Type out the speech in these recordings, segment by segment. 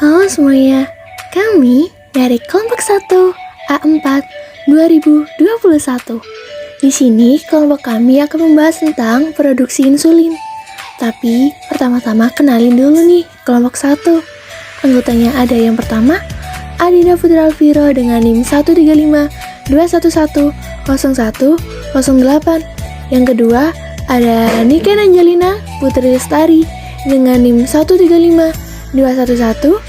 Halo semuanya, kami dari kelompok 1 A4 2021. Di sini kelompok kami akan membahas tentang produksi insulin. Tapi pertama-tama kenalin dulu nih kelompok 1. Anggotanya ada yang pertama, Adinda Putra Alviro dengan NIM 135210108. Yang kedua, ada Niken Angelina Putri Lestari dengan NIM 13521110139.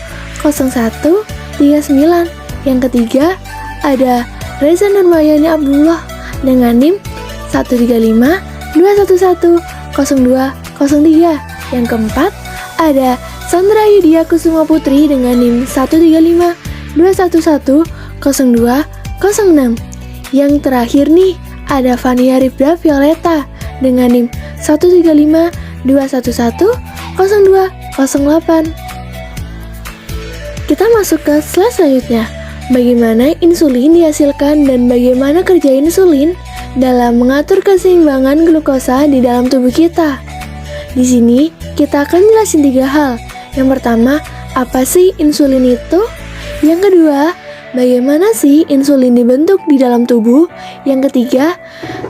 Yang ketiga, ada Reza Nurmayani Abdullah dengan NIM 13521100203. Yang keempat, ada Sandra Yudia Kusuma Putri dengan NIM 13521100206. Yang terakhir nih, ada Fania Rifda Violeta dengan NIM 13521110208. Kita masuk ke slide selanjutnya. Bagaimana insulin dihasilkan dan bagaimana kerja insulin dalam mengatur keseimbangan glukosa di dalam tubuh kita. Di sini kita akan jelasin 3 hal. Yang pertama, apa sih insulin itu? Yang kedua, bagaimana sih insulin dibentuk di dalam tubuh? Yang ketiga,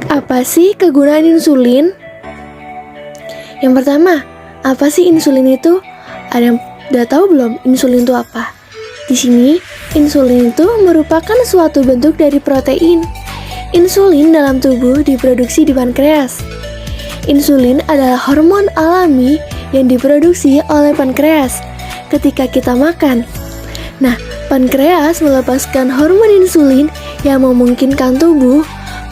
apa sih kegunaan insulin? Yang pertama, apa sih insulin itu? Ada yang udah tahu belum insulin itu apa? Di sini, insulin itu merupakan suatu bentuk dari protein. Insulin dalam tubuh diproduksi di pankreas. Insulin adalah hormon alami yang diproduksi oleh pankreas ketika kita makan. Nah, pankreas melepaskan hormon insulin yang memungkinkan tubuh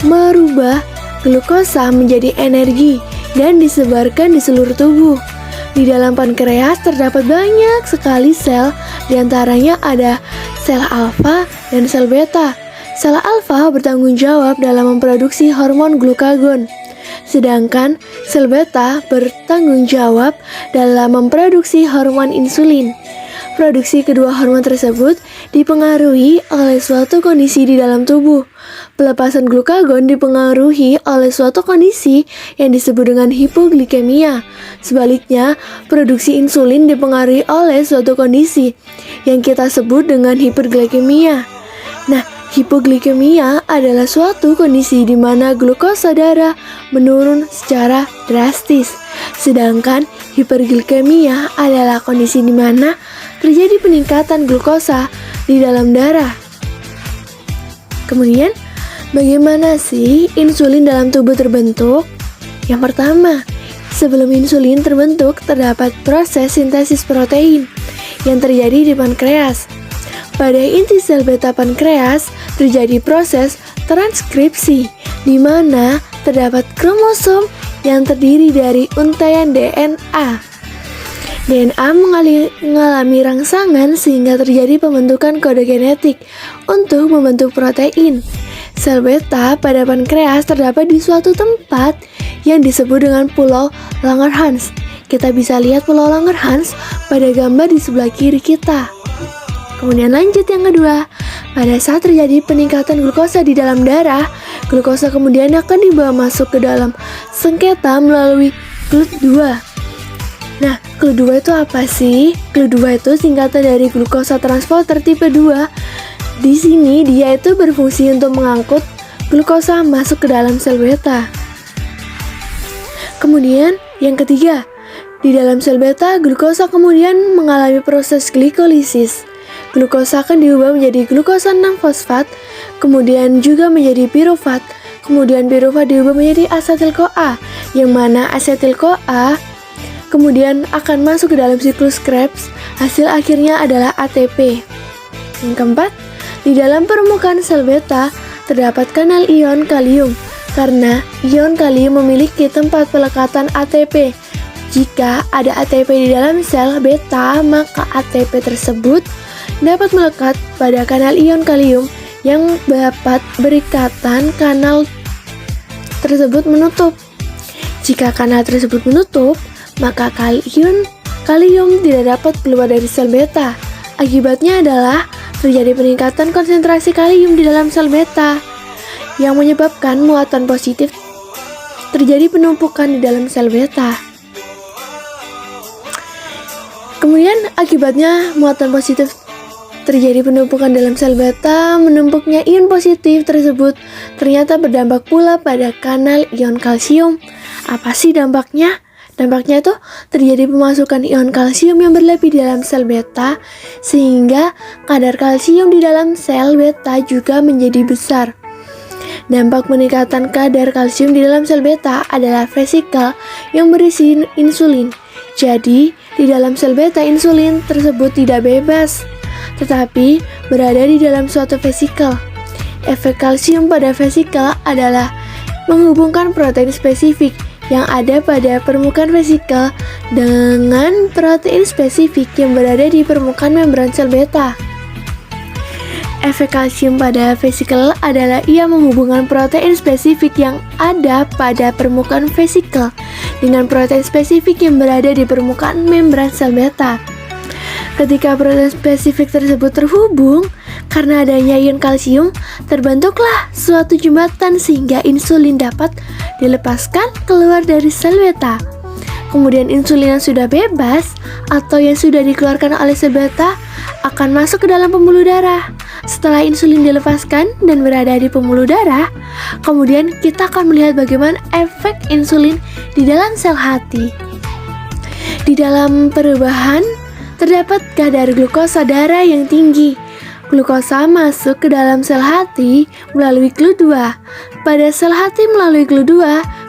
merubah glukosa menjadi energi dan disebarkan di seluruh tubuh. Di dalam pankreas terdapat banyak sekali sel, diantaranya ada sel alfa dan sel beta. Sel alfa bertanggung jawab dalam memproduksi hormon glukagon, sedangkan sel beta bertanggung jawab dalam memproduksi hormon insulin. Produksi kedua hormon tersebut dipengaruhi oleh suatu kondisi di dalam tubuh. Pelepasan glukagon dipengaruhi oleh suatu kondisi yang disebut dengan hipoglikemia. Sebaliknya, produksi insulin dipengaruhi oleh suatu kondisi yang kita sebut dengan hiperglikemia. Nah, hipoglikemia adalah suatu kondisi di mana glukosa darah menurun secara drastis. Sedangkan hiperglikemia adalah kondisi di mana terjadi peningkatan glukosa di dalam darah. Kemudian, bagaimana sih insulin dalam tubuh terbentuk? Yang pertama, sebelum insulin terbentuk terdapat proses sintesis protein yang terjadi di pankreas. Pada inti sel beta pankreas terjadi proses transkripsi di mana terdapat kromosom yang terdiri dari untaian DNA. DNA mengalami rangsangan sehingga terjadi pembentukan kode genetik untuk membentuk protein. Sel beta pada pankreas terdapat di suatu tempat yang disebut dengan Pulau Langerhans. Kita bisa lihat Pulau Langerhans pada gambar di sebelah kiri kita. Kemudian lanjut yang kedua, pada saat terjadi peningkatan glukosa di dalam darah, glukosa kemudian akan dibawa masuk ke dalam sengketa melalui GLUT2. Nah, GLUT2 itu apa sih? GLUT2 itu singkatan dari glukosa transporter tipe 2. Di sini dia itu berfungsi untuk mengangkut glukosa masuk ke dalam sel beta. Kemudian yang ketiga, di dalam sel beta glukosa kemudian mengalami proses glikolisis. Glukosa akan diubah menjadi glukosa 6-fosfat, kemudian juga menjadi pirufat. Kemudian pirufat diubah menjadi asetil-CoA, yang mana asetil-CoA kemudian akan masuk ke dalam siklus Krebs. Hasil akhirnya adalah ATP. Yang keempat, di dalam permukaan sel beta terdapat kanal ion kalium karena ion kalium memiliki tempat pelekatan ATP. Jika ada ATP di dalam sel beta, maka ATP tersebut dapat melekat pada kanal ion kalium yang dapat berikatan kanal tersebut menutup. Jika kanal tersebut menutup, maka kalium tidak dapat keluar dari sel beta. Akibatnya adalah terjadi peningkatan konsentrasi kalium di dalam sel beta yang menyebabkan muatan positif terjadi penumpukan di dalam sel beta. Kemudian akibatnya muatan positif terjadi penumpukan dalam sel beta. Menumpuknya ion positif tersebut ternyata berdampak pula pada kanal ion kalsium. Apa sih dampaknya? Dampaknya itu terjadi pemasukan ion kalsium yang berlebih di dalam sel beta, sehingga kadar kalsium di dalam sel beta juga menjadi besar. Dampak peningkatan kadar kalsium di dalam sel beta adalah vesikel yang berisi insulin. Jadi, di dalam sel beta insulin tersebut tidak bebas, tetapi berada di dalam suatu vesikel. Efek kalsium pada vesikel adalah menghubungkan protein spesifik yang ada pada permukaan vesikel dengan protein spesifik yang berada di permukaan membran sel beta. Efek kalsium pada vesikel adalah ia menghubungkan protein spesifik yang ada pada permukaan vesikel dengan protein spesifik yang berada di permukaan membran sel beta. Ketika protein spesifik tersebut terhubung, karena adanya ion kalsium, terbentuklah suatu jembatan sehingga insulin dapat dilepaskan keluar dari sel beta. Kemudian insulin yang sudah bebas atau yang sudah dikeluarkan oleh sel beta akan masuk ke dalam pembuluh darah. Setelah insulin dilepaskan dan berada di pembuluh darah, kemudian kita akan melihat bagaimana efek insulin di dalam sel hati. Di dalam perubahan, terdapat kadar glukosa darah yang tinggi. Glukosa masuk ke dalam sel hati melalui GLU2. Pada sel hati melalui GLU2,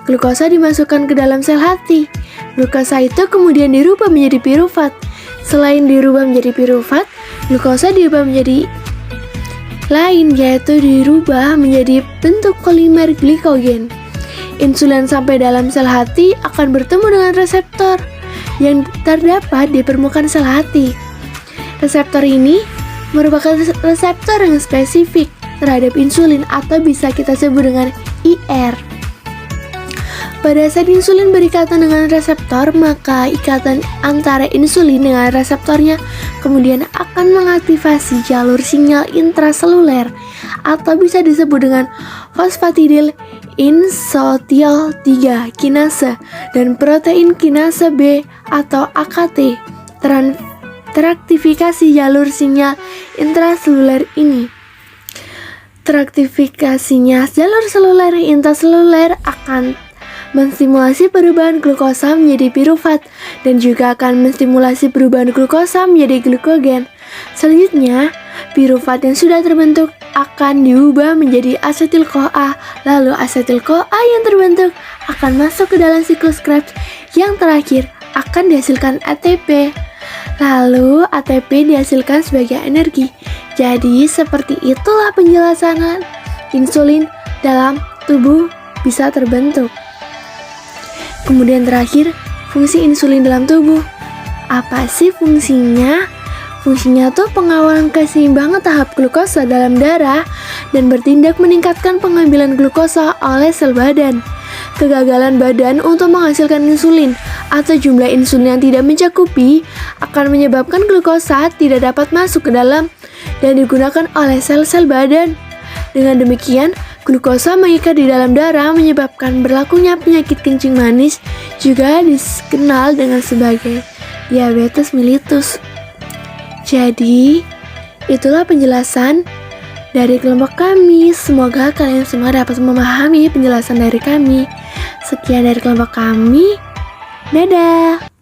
glukosa dimasukkan ke dalam sel hati. Glukosa itu kemudian dirubah menjadi pirufat. Selain dirubah menjadi pirufat, glukosa dirubah menjadi lain, yaitu dirubah menjadi bentuk polimer glikogen. Insulin sampai dalam sel hati akan bertemu dengan reseptor yang terdapat di permukaan sel hati. Reseptor ini merupakan reseptor yang spesifik terhadap insulin atau bisa kita sebut dengan IR. Pada saat insulin berikatan dengan reseptor, maka ikatan antara insulin dengan reseptornya kemudian akan mengaktifasi jalur sinyal intraseluler atau bisa disebut dengan fosfatidil isotiol 3 kinase dan protein kinase B atau AKT teraktifikasi jalur sinyal intraseluler ini. Teraktifikasinya jalur seluler intraseluler akan menstimulasi perubahan glukosa menjadi pirufat dan juga akan menstimulasi perubahan glukosa menjadi glukogen. Selanjutnya, pirufat yang sudah terbentuk akan diubah menjadi asetil-CoA. Lalu asetil-CoA yang terbentuk akan masuk ke dalam siklus Krebs yang terakhir akan dihasilkan ATP. Lalu ATP dihasilkan sebagai energi. Jadi seperti itulah penjelasan insulin dalam tubuh bisa terbentuk. Kemudian terakhir, fungsi insulin dalam tubuh. Apa sih fungsinya? Fungsinya tuh pengawalan keseimbangan tahap glukosa dalam darah dan bertindak meningkatkan pengambilan glukosa oleh sel badan. Kegagalan badan untuk menghasilkan insulin atau jumlah insulin yang tidak mencukupi akan menyebabkan glukosa tidak dapat masuk ke dalam dan digunakan oleh sel-sel badan. Dengan demikian, glukosa mengikat di dalam darah menyebabkan berlakunya penyakit kencing manis, juga dikenal dengan sebagai diabetes mellitus. Jadi, itulah penjelasan dari kelompok kami. Semoga kalian semua dapat memahami penjelasan dari kami. Sekian dari kelompok kami. Dadah!